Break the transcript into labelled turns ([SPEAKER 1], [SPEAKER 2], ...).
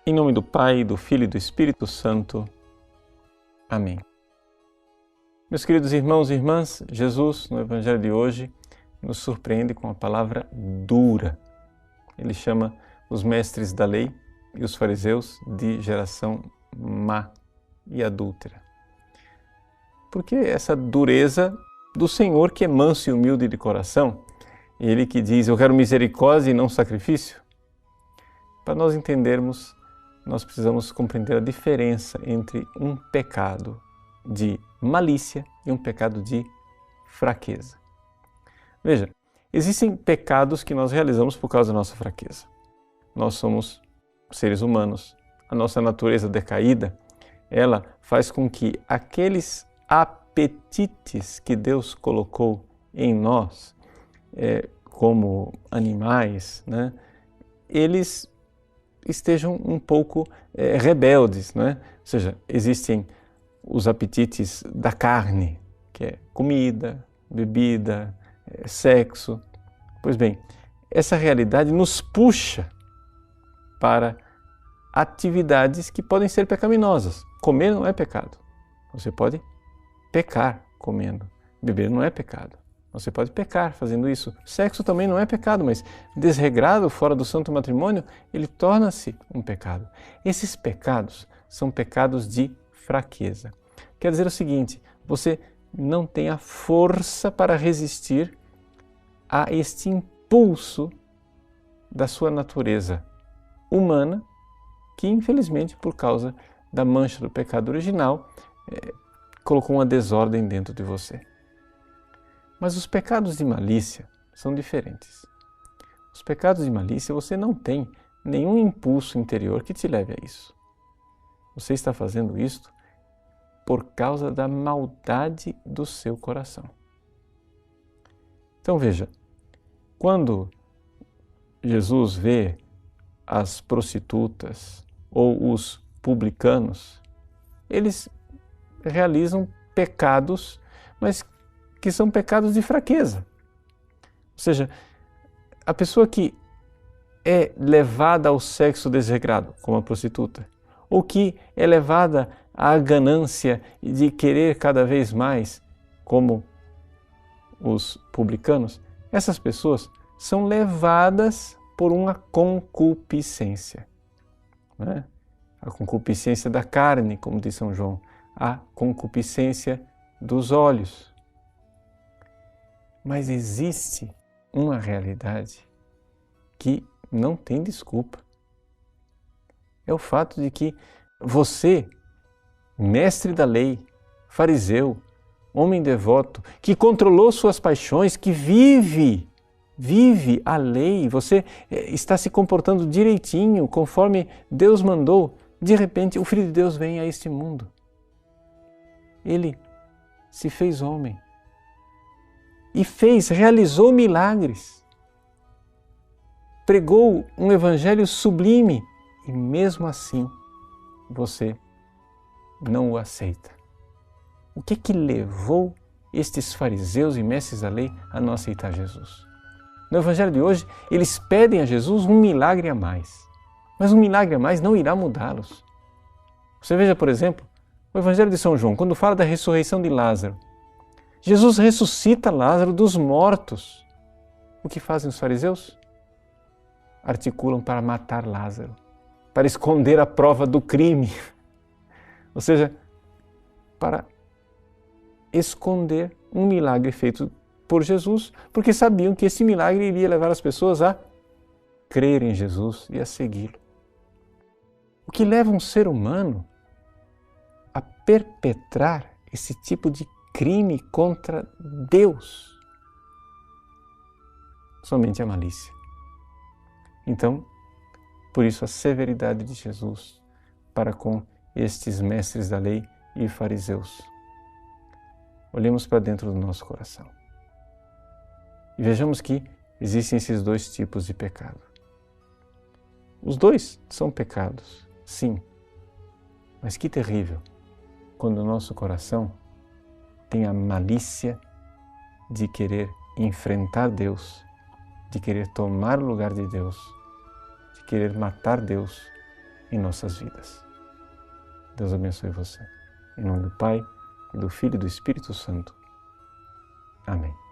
[SPEAKER 1] Em nome do Pai, do Filho e do Espírito Santo. Amém. Meus queridos irmãos e irmãs, Jesus, no Evangelho de hoje, nos surpreende com a palavra dura. Ele chama os mestres da lei e os fariseus de geração má e adúltera. Por que essa dureza do Senhor, que é manso e humilde de coração? Ele que diz, eu quero misericórdia e não sacrifício? Para nós entendermos, nós precisamos compreender a diferença entre um pecado de malícia e um pecado de fraqueza. Veja, existem pecados que nós realizamos por causa da nossa fraqueza. Nós somos seres humanos. A nossa natureza decaída, ela faz com que aqueles apetites que Deus colocou em nós, como animais, né, eles estejam um pouco rebeldes, né? Ou seja, existem os apetites da carne, que é comida, bebida, sexo. Pois bem, essa realidade nos puxa para atividades que podem ser pecaminosas. Comer não é pecado. Você pode pecar comendo. Beber não é pecado. Você pode pecar fazendo isso. Sexo também não é pecado, mas desregrado, fora do santo matrimônio, ele torna-se um pecado. Esses pecados são pecados de fraqueza. Quer dizer o seguinte, você não tem a força para resistir a este impulso da sua natureza humana, que infelizmente, por causa da mancha do pecado original, colocou uma desordem dentro de você. Mas os pecados de malícia são diferentes. Os pecados de malícia você não tem nenhum impulso interior que te leve a isso. Você está fazendo isto por causa da maldade do seu coração. Então veja, quando Jesus vê as prostitutas ou os publicanos, eles realizam pecados, mas que são pecados de fraqueza. Ou seja, a pessoa que é levada ao sexo desregrado, como a prostituta, ou que é levada à ganância de querer cada vez mais, como os publicanos, essas pessoas são levadas por uma concupiscência. Né? A concupiscência da carne, como diz São João, a concupiscência dos olhos. Mas existe uma realidade que não tem desculpa. É o fato de que você, mestre da lei, fariseu, homem devoto, que controlou suas paixões, que vive a lei, você está se comportando direitinho, conforme Deus mandou, de repente o Filho de Deus vem a este mundo. Ele se fez homem. E realizou milagres, pregou um evangelho sublime e mesmo assim você não o aceita. O que levou estes fariseus e mestres da lei a não aceitar Jesus? No evangelho de hoje, eles pedem a Jesus um milagre a mais, mas um milagre a mais não irá mudá-los. Você veja, por exemplo, o evangelho de São João, quando fala da ressurreição de Lázaro. Jesus ressuscita Lázaro dos mortos. O que fazem os fariseus? Articulam para matar Lázaro, para esconder a prova do crime. Ou seja, para esconder um milagre feito por Jesus, porque sabiam que esse milagre iria levar as pessoas a crer em Jesus e a segui-lo. O que leva um ser humano a perpetrar esse tipo de crime contra Deus? Somente a malícia. Então, por isso a severidade de Jesus para com estes mestres da lei e fariseus. Olhemos para dentro do nosso coração e vejamos que existem esses dois tipos de pecado. Os dois são pecados, sim, mas que terrível quando o nosso coração tem a malícia de querer enfrentar Deus, de querer tomar o lugar de Deus, de querer matar Deus em nossas vidas. Deus abençoe você. Em nome do Pai, e do Filho e do Espírito Santo. Amém.